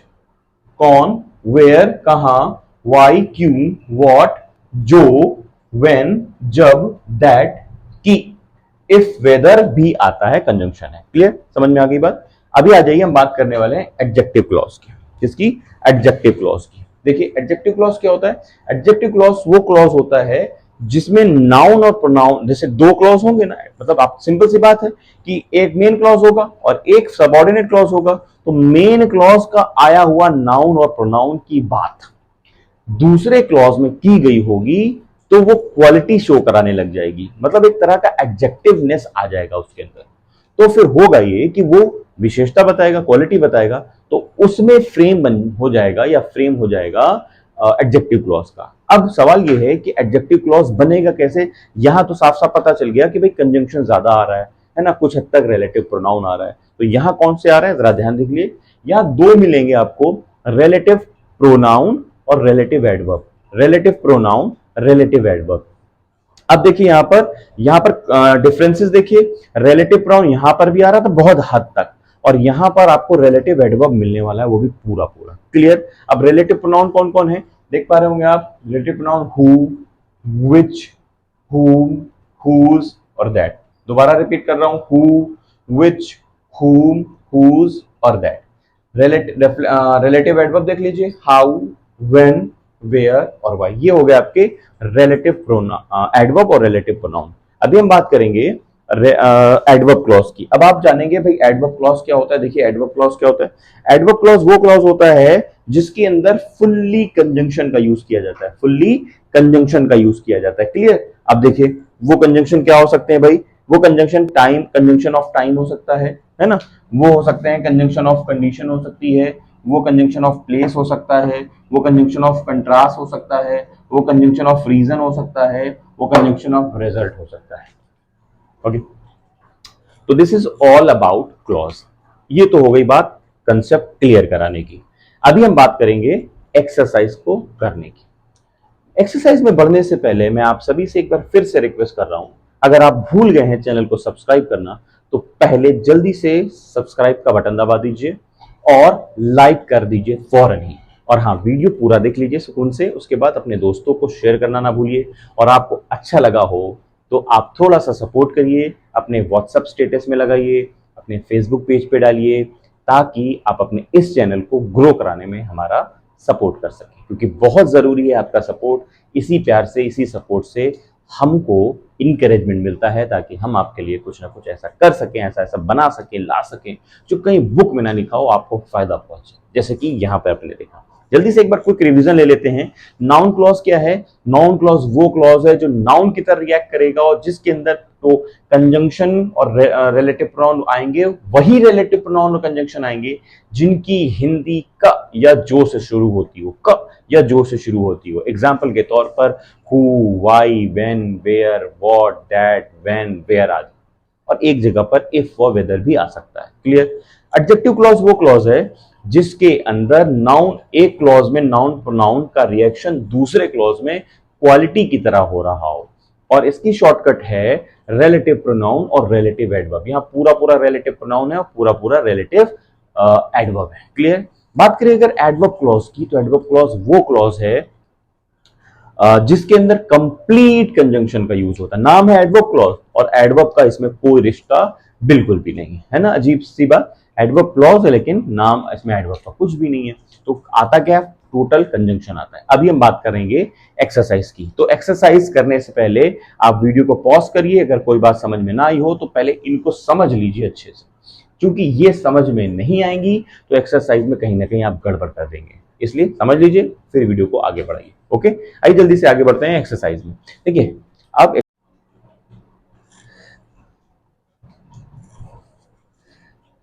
Speaker 1: कौन, वेयर, कहां, वाई, क्यों, व्हाट, जो, व्हेन, जब, दैट, की, इफ, वेदर भी आता है, कंजंक्शन है। क्लियर, समझ में आ गई बात? अभी आ जाइए, हम बात करने वाले हैं एडजेक्टिव क्लॉज की। किसकी? एडजेक्टिव क्लॉज की। देखिए एडजेक्टिव क्लॉज क्या होता है? एडजेक्टिव क्लॉज वो क्लॉज होता है जिसमें नाउन और प्रोनाउन, जैसे दो क्लॉज होंगे ना, मतलब आप सिंपल सी बात है कि एक मेन क्लॉज होगा और एक सबऑर्डिनेट क्लॉज होगा, तो मेन क्लॉज का आया हुआ नाउन और प्रोनाउन की बात दूसरे क्लॉज में की गई होगी तो वो क्वालिटी शो कराने लग जाएगी, मतलब एक तरह का एडजेक्टिवनेस आ जाएगा उसके अंदर। तो फिर होगा ये कि वो विशेषता बताएगा, क्वालिटी बताएगा, तो उसमें फ्रेम बन हो जाएगा या फ्रेम हो जाएगा एडजेक्टिव क्लॉज का। अब सवाल ये है कि एडजेक्टिव क्लॉज बनेगा कैसे? यहां तो साफ साफ पता चल गया कि भाई कंजंक्शन ज्यादा आ रहा है ना, कुछ हद तक रिलेटिव प्रोनाउन आ रहा है, तो यहां कौन से आ रहा है जरा ध्यान देखिए, यहां दो मिलेंगे आपको, रिलेटिव प्रोनाउन और relative adverb, relative pronoun, relative adverb. अब देखिए यहां पर डिफरेंसेस देखिए, रिलेटिव प्रोनाउन यहां पर भी आ रहा था बहुत हद तक, और यहां पर आपको रिलेटिव एडवर्ब मिलने वाला है, वो भी पूरा पूरा क्लियर। अब रिलेटिव प्रोनाउन कौन कौन है देख पा रहे होंगे आप, relative pronoun who, which, whom, whose और that। दोबारा रिपीट कर रहा हूं, who, which, whom, whose और that। रिलेटिव एडवर्ब देख लीजिए, हाउ, व्हेन, वेयर और वाई। ये हो गए आपके रिलेटिव प्रोनाउन एडवर्ब और रिलेटिव प्रोनाउन। अभी हम बात करेंगे एडवर्ब क्लॉज की। अब आप जानेंगे भाई एडवर्ब क्लॉज क्या होता है। देखिए एडवर्ब क्लॉज क्या होता है। एडवर्ब क्लॉज वो क्लॉज होता है जिसके अंदर फुल्ली कंजंक्शन का यूज किया जाता है, फुल्ली कंजंक्शन का यूज किया जाता है, क्लियर। अब देखिए वो कंजंक्शन क्या हो सकते हैं भाई, वो conjunction time, conjunction of time हो सकता है ना, वो हो सकते हैं कंजंक्शन ऑफ कंडीशन हो सकती है, वो कंजंक्शन ऑफ प्लेस हो सकता है, वो कंजंक्शन ऑफ कंट्रास्ट हो सकता है, वो कंजंक्शन ऑफ रीजन हो सकता है, वो कंजंक्शन ऑफ रिजल्ट हो सकता है। ओके, तो this is all about clause. ये तो हो गई बात कंसेप्ट क्लियर कराने की। अभी हम बात करेंगे एक्सरसाइज को करने की। एक्सरसाइज में बढ़ने से पहले मैं आप सभी से एक बार फिर से रिक्वेस्ट कर रहा हूं, अगर आप भूल गए हैं चैनल को सब्सक्राइब करना तो पहले जल्दी से सब्सक्राइब का बटन दबा दीजिए और लाइक कर दीजिए फौरन ही। और हाँ, वीडियो पूरा देख लीजिए सुकून से, उसके बाद अपने दोस्तों को शेयर करना ना भूलिए। और आपको अच्छा लगा हो तो आप थोड़ा सा सपोर्ट करिए, अपने व्हाट्सएप स्टेटस में लगाइए, अपने फेसबुक पेज पे डालिए, ताकि आप अपने इस चैनल को ग्रो कराने में हमारा सपोर्ट कर सकें, क्योंकि बहुत जरूरी है आपका सपोर्ट। इसी प्यार से, इसी सपोर्ट से हमको इंकरेजमेंट मिलता है, ताकि हम आपके लिए कुछ ना कुछ ऐसा कर सकें, ऐसा ऐसा बना सकें, ला सकें जो कहीं बुक में ना लिखा हो, आपको फायदा पहुंचे, जैसे कि यहाँ पे आपने देखा। जल्दी से एक बार क्विक रिवीजन ले लेते हैं। नाउन क्लॉज क्या है। नाउन क्लॉज वो क्लॉज है जो नाउन की तरह रिएक्ट करेगा और जिसके अंदर तो कंजंक्शन और रिलेटिव प्रोनाउन आएंगे, वही रिलेटिव प्रोनाउन और कंजंक्शन आएंगे जिनकी हिंदी क या जो से शुरू होती हो, क या जो से शुरू होती हो। एग्जाम्पल के तौर पर who, why, when, where, what, that, when, where आदि। और एक जगह पर इफ व वेदर भी आ सकता है, क्लियर। एडजेक्टिव क्लॉज वो क्लॉज है जिसके अंदर नाउन, एक क्लॉज में नाउन प्रोनाउन का रिएक्शन दूसरे क्लॉज में क्वालिटी की तरह हो रहा हो, और इसकी शॉर्टकट है रिलेटिव प्रोनाउन और रिलेटिव एडवर्ब। यहां पूरा पूरा रिलेटिव प्रोनाउन है और पूरा पूरा रिलेटिव एडवर्ब है, क्लियर। बात करें अगर एडवर्ब क्लॉज की, तो एडवर्ब क्लॉज वो क्लॉज है जिसके अंदर कंप्लीट कंजंक्शन का यूज होता है। नाम है एडवर्ब क्लॉज और एडवर्ब का इसमें कोई रिश्ता बिल्कुल भी नहीं है ना, अजीब सी बात। एडवर्ब क्लॉज है लेकिन नाम इसमें एडवर्ब का कुछ भी नहीं है, तो आता क्या, टोटल कंजंक्शन आता है। अभी हम बात करेंगे एक्सरसाइज की। तो एक्सरसाइज करने से पहले आप वीडियो को पॉज करिए, अगर कोई बात समझ में ना आई हो तो पहले इनको समझ लीजिए अच्छे से, क्योंकि ये समझ में नहीं आएंगी तो एक्सरसाइज में कहीं ना कहीं आप गड़बड़ कर देंगे। इसलिए समझ लीजिए, फिर वीडियो को आगे बढ़ाइए। ओके, आइए जल्दी से आगे बढ़ते हैं एक्सरसाइज में। देखिए अब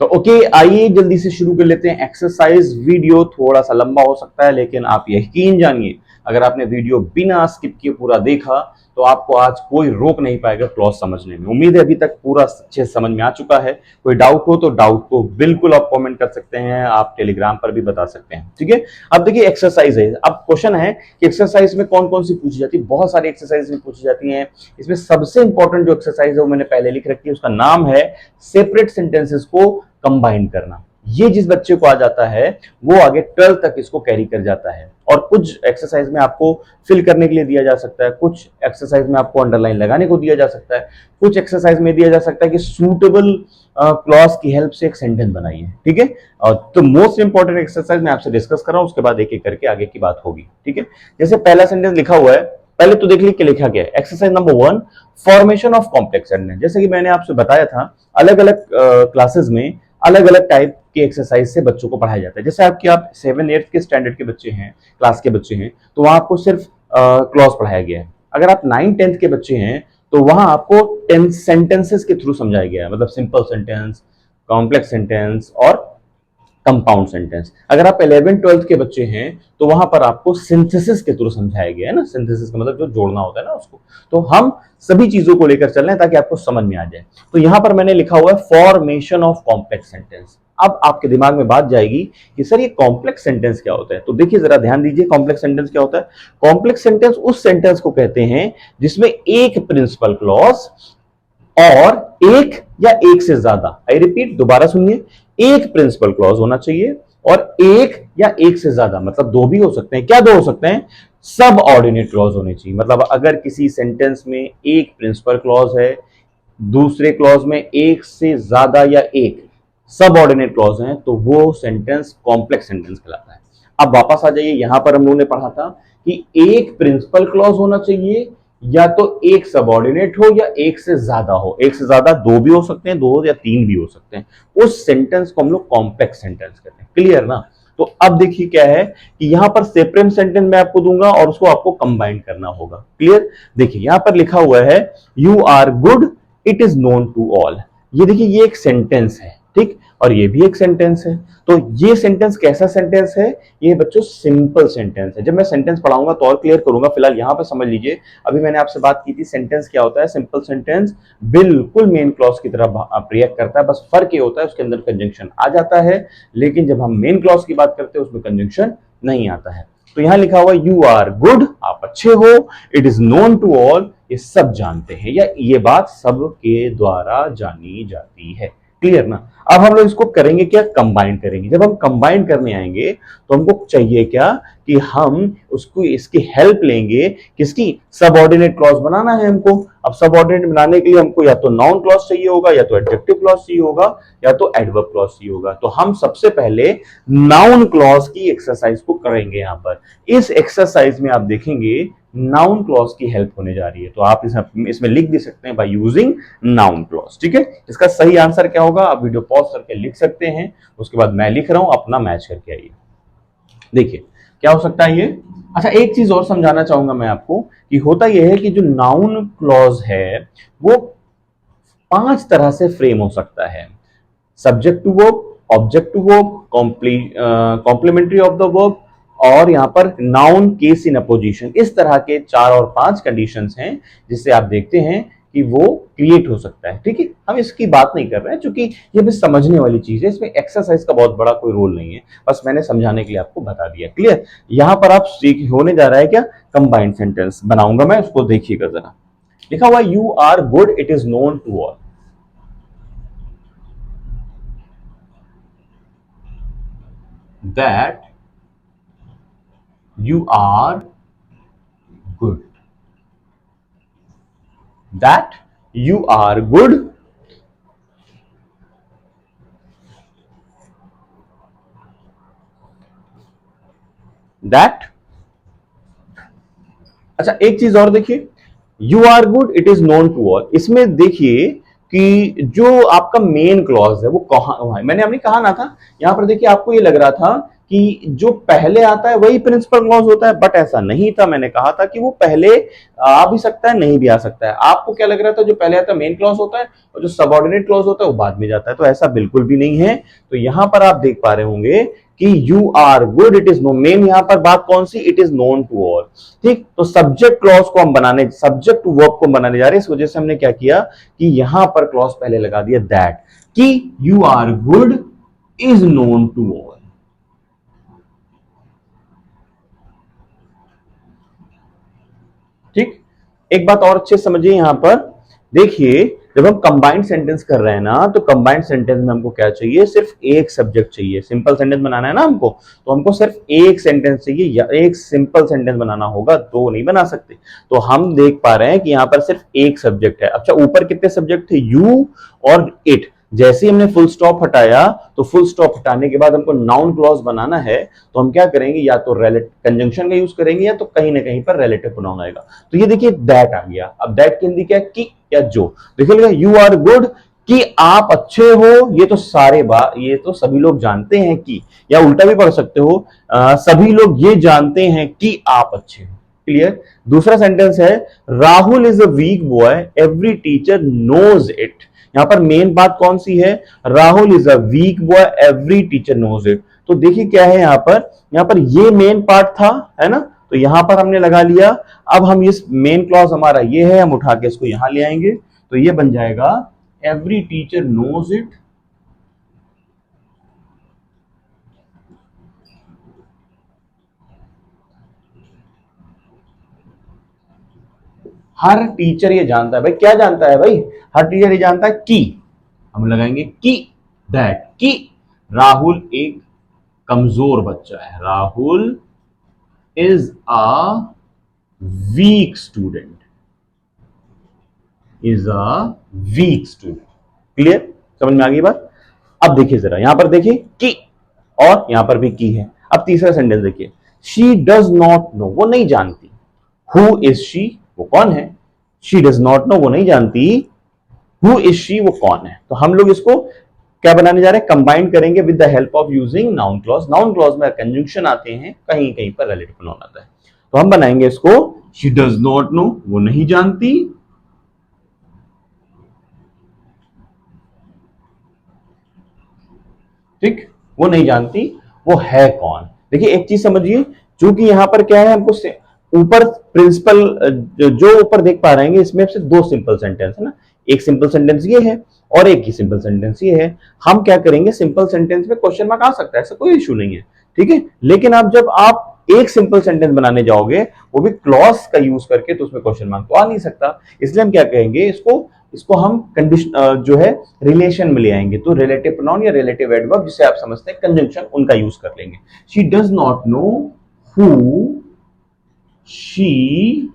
Speaker 1: तो ओके, आइए जल्दी से शुरू कर लेते हैं एक्सरसाइज। वीडियो थोड़ा सा लंबा हो सकता है, लेकिन आप यकीन जानिए अगर आपने वीडियो बिना स्किप किए पूरा देखा तो आपको आज कोई रोक नहीं पाएगा क्लॉज समझने में। उम्मीद है अभी तक पूरा अच्छे समझ में आ चुका है। कोई डाउट हो तो डाउट को बिल्कुल आप कमेंट कर सकते हैं, आप टेलीग्राम पर भी बता सकते हैं, ठीक है। अब देखिए एक्सरसाइज है। अब क्वेश्चन है कि एक्सरसाइज में कौन कौन सी पूछी जाती है। बहुत सारी एक्सरसाइज में पूछी जाती है। इसमें सबसे इंपॉर्टेंट जो एक्सरसाइज है वो मैंने पहले लिख रखी है, उसका नाम है सेपरेट सेंटेंसेस को कंबाइन करना। ये जिस बच्चे को आ जाता है वो आगे 12 तक इसको कैरी कर जाता है। और कुछ एक्सरसाइज में आपको फिल करने के लिए दिया जा सकता है, कुछ एक्सरसाइज में आपको अंडरलाइन लगाने को दिया जा सकता है, कुछ एक्सरसाइज में दिया जा सकता है कि सूटेबल क्लॉज की हेल्प से एक सेंटेंस बनाइए, ठीक है। तो मोस्ट इंपॉर्टेंट एक्सरसाइज मैं आपसे डिस्कस कर रहा हूं, उसके बाद एक एक करके आगे की बात होगी, ठीक है। जैसे पहला सेंटेंस लिखा हुआ है, पहले तो देख लीजिए कि लिखा गया है। Exercise number 1, formation of complex sentence. जैसे कि मैंने आपसे बताया था, अलग अलग क्लासेस में अलग अलग टाइप की एक्सरसाइज से बच्चों को पढ़ाया जाता है। जैसे आपकी आप 7-8 के स्टैंडर्ड के बच्चे हैं, क्लास के बच्चे हैं, तो वहां आपको सिर्फ क्लॉज पढ़ाया गया है। अगर आप 9-10 के बच्चे हैं तो वहां आपको 10 सेंटेंसेस के थ्रू समझाया गया है, मतलब सिंपल सेंटेंस, कॉम्प्लेक्स सेंटेंस और कंपाउंड सेंटेंस। अगर आप 11-12 के बच्चे हैं तो वहां पर आपको सिंथेसिस के थ्रू समझाया गया है ना। सिंथेसिस का मतलब जो जोड़ना होता है ना उसको। तो हम सभी चीजों को लेकर चल रहे हैं ताकि आपको समझ में आ जाए। तो यहां पर मैंने लिखा हुआ है फॉर्मेशन ऑफ कॉम्प्लेक्स सेंटेंस। अब आपके दिमाग में बात जाएगी कि सर ये कॉम्प्लेक्स सेंटेंस क्या होता है। तो देखिए जरा ध्यान दीजिए, कॉम्प्लेक्स सेंटेंस क्या होता है। कॉम्प्लेक्स सेंटेंस उस सेंटेंस को कहते हैं जिसमें एक प्रिंसिपल क्लॉज और एक या एक से ज्यादा, आई रिपीट दोबारा सुनिए, एक प्रिंसिपल क्लॉज होना चाहिए और एक या एक से ज्यादा, मतलब दो भी हो सकते हैं। क्या दो हो सकते हैं? सब ऑर्डिनेट क्लॉज होने चाहिए। मतलब अगर किसी सेंटेंस में एक प्रिंसिपल क्लॉज है, दूसरे क्लॉज में एक से ज्यादा या एक सब ऑर्डिनेट क्लॉज हैं, तो वो सेंटेंस कॉम्प्लेक्स सेंटेंस कहलाता है। अब वापस आ जाइए, यहां पर हम लोगों ने पढ़ा था कि एक प्रिंसिपल क्लॉज होना चाहिए, या तो एक सबऑर्डिनेट हो या एक से ज्यादा हो। एक से ज्यादा दो भी हो सकते हैं, दो या तीन भी हो सकते हैं। उस सेंटेंस को हम लोग कॉम्प्लेक्स सेंटेंस कहते हैं। क्लियर ना? तो अब देखिए क्या है कि यहां पर सेपरेट सेंटेंस मैं आपको दूंगा और उसको आपको कंबाइन करना होगा। क्लियर? देखिए यहां पर लिखा हुआ है you are good, it is known to all. ये देखिए ये एक सेंटेंस है, ठीक, और ये भी एक सेंटेंस है। तो ये सेंटेंस कैसा सेंटेंस है? ये बच्चों सिंपल सेंटेंस है। जब मैं सेंटेंस पढ़ाऊंगा तो और क्लियर करूंगा, फिलहाल यहां पर समझ लीजिए। अभी मैंने आपसे बात की थी सेंटेंस क्या होता है। सिंपल सेंटेंस बिल्कुल मेन क्लॉज की तरह रिएक्ट करता है, बस फर्क ये होता है उसके अंदर कंजंक्शन आ जाता है, लेकिन जब हम मेन क्लॉज की बात करते हैं उसमें कंजंक्शन नहीं आता है। तो यहां लिखा हुआ यू आर गुड, आप अच्छे हो, it is known to all, ये सब जानते हैं या ये बात सबके द्वारा जानी जाती है। क्लियर ना? अब हम लोग इसको करेंगे क्या? कंबाइन करेंगे। जब हम कंबाइन करने आएंगे तो हमको चाहिए क्या कि हम उसको इसकी हेल्प लेंगे। किसकी? सबऑर्डिनेट क्लॉज बनाना है हमको। अब सबऑर्डिनेट बनाने के लिए हमको या तो नाउन क्लॉज चाहिए होगा, या तो एडजेक्टिव क्लॉज चाहिए होगा, या तो एडवर्ब क्लॉज चाहिए होगा। तो हम सबसे पहले नाउन क्लॉज की एक्सरसाइज को करेंगे। यहां पर इस एक्सरसाइज में आप देखेंगे नाउन क्लॉज की हेल्प होने जा रही है। तो आप इसमें लिख भी सकते हैं बाय यूजिंग नाउन क्लॉज। ठीक है, इसका सही आंसर क्या होगा आप वीडियो पॉज करके लिख सकते हैं, उसके बाद मैं लिख रहा हूं, अपना मैच करके आइए। देखिए क्या हो सकता है ये। अच्छा एक चीज और समझाना चाहूंगा मैं आपको कि होता यह है कि जो नाउन क्लॉज है वो 5 तरह से फ्रेम हो सकता है। Subject to verb, object to verb, complimentary of the verb, और यहां पर नाउन केस इन अपोजिशन। इस तरह के 4 और 5 कंडीशंस हैं जिससे आप देखते हैं कि वो क्रिएट हो सकता है। ठीक है, हम इसकी बात नहीं कर रहे हैं क्योंकि ये बस समझने वाली चीज है, इसमें एक्सरसाइज का बहुत बड़ा कोई रोल नहीं है, बस मैंने समझाने के लिए आपको बता दिया। क्लियर? यहां पर आप सीख होने जा रहा है क्या? कंबाइंड सेंटेंस बनाऊंगा मैं, उसको देखिएगा जरा। लिखा हुआ you are good, it is known to all. That you are good. That you are good. That, अच्छा एक चीज और देखिए, you are good it is known to all. इसमें देखिए कि जो आपका मेन क्लॉज है वो कहां है। मैंने अभी कहा ना था, यहां पर देखिए आपको ये लग रहा था कि जो पहले आता है वही प्रिंसिपल क्लॉज होता है, बट ऐसा नहीं था। मैंने कहा था कि वो पहले आ भी सकता है, नहीं भी आ सकता है। आपको क्या लग रहा था जो पहले आता है मेन क्लॉज होता है और जो सबऑर्डिनेट क्लॉज होता है वो बाद में जाता है, तो ऐसा बिल्कुल भी नहीं है। तो यहां पर आप देख पा रहे होंगे कि you are good it is no, main यहां पर बात कौन सी? It is known to all. ठीक, तो सब्जेक्ट क्लॉज को हम बनाने, सब्जेक्ट टू वर्ब को बनाने जा रहे हैं। इस वजह से हमने क्या किया कि यहां पर क्लॉज पहले लगा दिया दैट, कि you are good is known to all. ठीक, एक बात और अच्छे समझिए यहां पर। देखिए जब हम कंबाइंड सेंटेंस कर रहे हैं ना, तो कंबाइंड सेंटेंस में हमको क्या चाहिए? सिर्फ एक सब्जेक्ट चाहिए। सिंपल सेंटेंस बनाना है ना हमको, तो हमको सिर्फ एक सेंटेंस चाहिए या एक सिंपल सेंटेंस बनाना होगा, दो नहीं बना सकते। तो हम देख पा रहे हैं कि यहां पर सिर्फ एक सब्जेक्ट है। अच्छा ऊपर कितने सब्जेक्ट थे? यू और इट। जैसे ही हमने फुल स्टॉप हटाया, तो फुल स्टॉप हटाने के बाद हमको नाउन क्लॉज बनाना है, तो हम क्या करेंगे? या तो कंजंक्शन का यूज करेंगे या तो कहीं ना कहीं पर रिलेटिव प्रोनाउन आएगा। तो ये देखिए दैट आ गया। अब दैट की हिंदी क्या है? कि या जो। देखिएगा यू आर गुड, कि आप अच्छे हो, ये तो ये तो सभी लोग जानते हैं कि, या उल्टा भी पढ़ सकते हो, सभी लोग ये जानते हैं कि आप अच्छे हो। क्लियर? दूसरा सेंटेंस है Rahul is a weak boy, every teacher knows it. यहां पर मेन बात कौन सी है? Rahul is a weak boy, every teacher knows it. तो देखिए क्या है यहां पर ये मेन पार्ट था, है ना, तो यहां पर हमने लगा लिया। अब हम इस मेन क्लॉज हमारा ये है, हम उठा के इसको यहां ले आएंगे, तो ये बन जाएगा एवरी टीचर नोज इट, हर टीचर ये जानता है भाई, क्या जानता है भाई, हर टीचर ये जानता है कि, हम लगाएंगे कि, दैट, कि राहुल एक कमजोर बच्चा है, Rahul is a weak student, is a weak student. Clear, समझ में आ गई बात। अब देखिए जरा, यहां पर देखिए कि, और यहां पर भी की है। अब तीसरा सेंटेंस देखिए, शी डज नॉट नो, वो नहीं जानती, हु इज शी, वो कौन है, शी डज नॉट नो, वो नहीं जानती, हु इज शी, वो कौन है। तो हम लोग इसको क्या बनाने जा रहे हैं, कंबाइन करेंगे with the help of using noun clause. Noun clause में कंजंक्शन आते हैं, कहीं कहीं पर रिलेटिव प्रोनाउन आता है। तो हम बनाएंगे इसको, शी डज नॉट नो, वो नहीं जानती, ठीक, वो नहीं जानती, वो है कौन। देखिए एक चीज समझिए, चूंकि यहां पर क्या है, हमको ऊपर प्रिंसिपल जो ऊपर देख पा रहे हैं, इसमें से दो सिंपल सेंटेंस है ना, एक सिंपल सेंटेंस ये है और एक ही सिंपल सेंटेंस ये है। हम क्या करेंगे, सिंपल सेंटेंस में क्वेश्चन मार्क आ सकता है, ऐसा कोई इशू नहीं है, ठीक है। लेकिन आप जब आप एक सिंपल सेंटेंस बनाने जाओगे, वो भी क्लॉज का यूज करके, तो उसमें क्वेश्चन मार्क तो आ नहीं सकता। इसलिए हम क्या कहेंगे, इसको इसको हम कंडीशन जो है रिलेशन में ले आएंगे। तो रिलेटिव प्रोनाउन या रिलेटिव एडवर्ब, जिसे आप समझते हैं कंजंक्शन, उनका यूज कर लेंगे। She does not know who she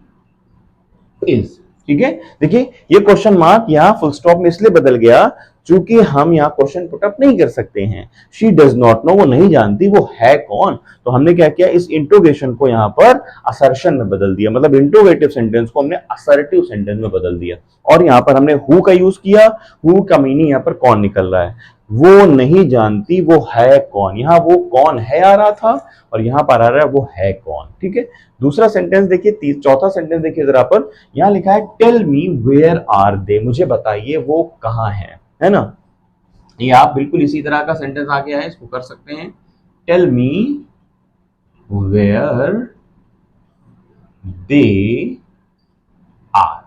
Speaker 1: is, ठीक है। देखिए ये क्वेश्चन मार्क यहां फुल स्टॉप में इसलिए बदल गया, चूंकि हम यहां क्वेश्चन पुटअप नहीं कर सकते हैं। शी डज नॉट नो, वो नहीं जानती, वो है कौन। तो हमने क्या किया, इस इंट्रोगेशन को यहां पर असर्शन में बदल दिया, मतलब इंट्रोगेटिव सेंटेंस को हमने असर्टिव सेंटेंस में बदल दिया। और यहां पर हमने हु का यूज किया, हु का मीनिंग यहां पर कौन निकल रहा है, वो नहीं जानती, वो है कौन। यहां वो कौन है आ रहा था, और यहां पर आ रहा है वो है कौन, ठीक है। दूसरा सेंटेंस देखिए, चौथा सेंटेंस देखिए जरा पर, यहां लिखा है tell me where are they, मुझे बताइए वो कहां है ना। ये आप बिल्कुल इसी तरह का सेंटेंस आ गया है, इसको कर सकते हैं, tell me where they are,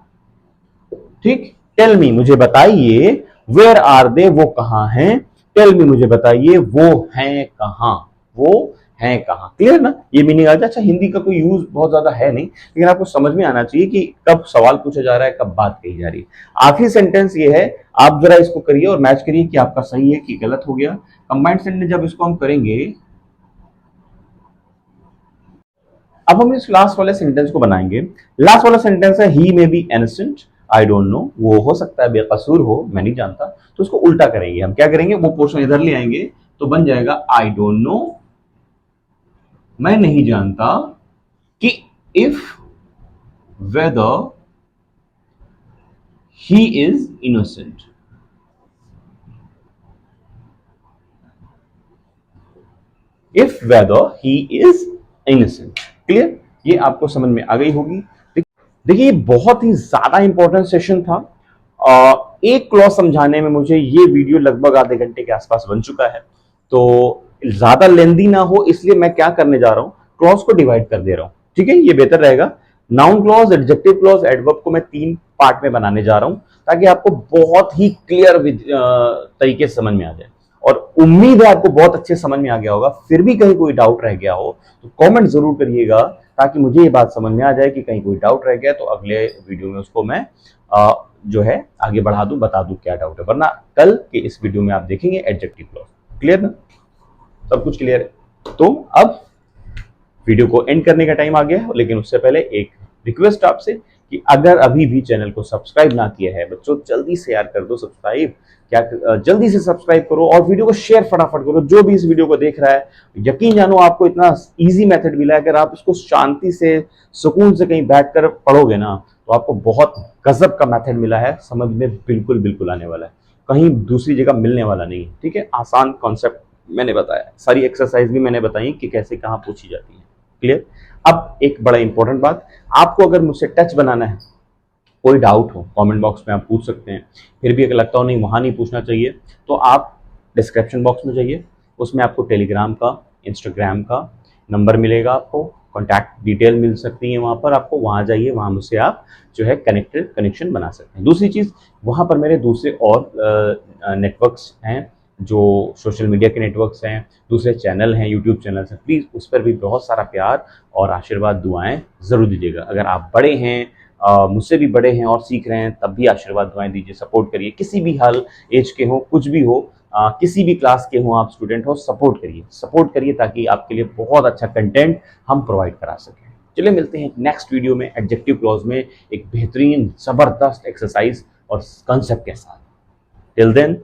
Speaker 1: ठीक। टेल मी, मुझे बताइए, वेयर आर दे, वो कहां हैं, टेल मी, मुझे बताइए वो हैं कहां, वो हैं कहां। क्लियर ना, ये मीनिंग आ जाए। अच्छा, हिंदी का कोई यूज बहुत ज्यादा है नहीं, लेकिन आपको समझ में आना चाहिए कि कब सवाल पूछा जा रहा है, कब बात कही जा रही है। आखिरी सेंटेंस ये है, आप जरा इसको करिए और मैच करिए कि आपका सही है कि गलत हो गया। कंबाइंड सेंटेंस जब इसको हम करेंगे, अब हम इस लास्ट वाले सेंटेंस को बनाएंगे। लास्ट वाला सेंटेंस है, he may be innocent, I don't know, वो हो सकता है बेकसूर हो, मैं नहीं जानता। तो उसको उल्टा करेंगे, हम क्या करेंगे, वो पोर्शन इधर ले आएंगे, तो बन जाएगा आई डोंट नो, मैं नहीं जानता कि, if weather he is innocent, if weather he is innocent. Clear, ये आपको समझ में आ गई होगी। देखिए ये बहुत ही ज्यादा इंपॉर्टेंट सेशन था। एक क्लॉज समझाने में मुझे ये वीडियो लगभग आधे घंटे के आसपास बन चुका है, तो ज्यादा लेंदी ना हो, इसलिए मैं क्या करने जा रहा हूं, क्लॉज को डिवाइड कर दे रहा हूं, ठीक है, ये बेहतर रहेगा। Noun clause, adjective clause, adverb को मैं 3 पार्ट में बनाने जा रहा हूं, ताकि आपको बहुत ही क्लियर तरीके से समझ में आ जाए। और उम्मीद है आपको बहुत अच्छे समझ में आ गया होगा। फिर भी कहीं कोई डाउट रह गया हो तो कमेंट जरूर करिएगा, ताकि मुझे ये बात समझ में आ जाए कि कहीं कोई डाउट रह गया, तो अगले वीडियो में उसको मैं जो है आगे बढ़ा दूं, बता दूं क्या डाउट है। वरना कल के इस वीडियो में आप देखेंगे एडजेक्टिव क्लॉज। क्लियर ना, सब कुछ क्लियर है। तो अब वीडियो को एंड करने का टाइम आ गया है, लेकिन उससे पहले एक रिक्वेस्ट आपसे कि अगर अभी भी चैनल को सब्सक्राइब ना किया है बच्चों, जल्दी से यार कर दो सब्सक्राइब, क्या जल्दी से सब्सक्राइब करो और वीडियो को शेयर फटाफट करो। जो भी इस वीडियो को देख रहा है, यकीन जानो आपको इतना इजी मेथड मिला है, अगर आप इसको शांति से सुकून से कहीं बैठकर पढ़ोगे ना, तो आपको बहुत गजब का मेथड मिला है, समझ में बिल्कुल बिल्कुल आने वाला है, कहीं दूसरी जगह मिलने वाला नहीं है, ठीक है। आसान कॉन्सेप्ट मैंने बताया, सारी एक्सरसाइज भी मैंने बताई कि कैसे कहाँ पूछी जाती है। क्लियर। अब एक बड़ा इंपॉर्टेंट बात, आपको अगर मुझसे टच बनाना है, कोई डाउट हो कमेंट बॉक्स में आप पूछ सकते हैं। फिर भी अगर लगता हो नहीं वहाँ नहीं पूछना चाहिए, तो आप डिस्क्रिप्शन बॉक्स में जाइए, उसमें आपको टेलीग्राम का, इंस्टाग्राम का नंबर मिलेगा, आपको कॉन्टैक्ट डिटेल मिल सकती है वहाँ पर, आपको वहाँ जाइए, वहाँ मुझसे आप जो है कनेक्शन बना सकते हैं। दूसरी चीज़, वहाँ पर मेरे दूसरे और नेटवर्क्स हैं, जो सोशल मीडिया के नेटवर्क्स हैं, दूसरे चैनल हैं, यूट्यूब चैनल हैं, प्लीज़ उस पर भी बहुत सारा प्यार और आशीर्वाद दुआएं ज़रूर दीजिएगा। अगर आप बड़े हैं, मुझसे भी बड़े हैं और सीख रहे हैं, तब भी आशीर्वाद दुआएं दीजिए, सपोर्ट करिए, किसी भी हाल एज के हो, कुछ भी हो, किसी भी क्लास के हो, आप स्टूडेंट हो, सपोर्ट करिए ताकि आपके लिए बहुत अच्छा कंटेंट हम प्रोवाइड करा सकें। चलिए मिलते हैं नेक्स्ट वीडियो में एडजेक्टिव क्लॉज में एक बेहतरीन ज़बरदस्त एक्सरसाइज और कंसेप्ट के साथ। Till then,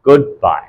Speaker 1: good bye.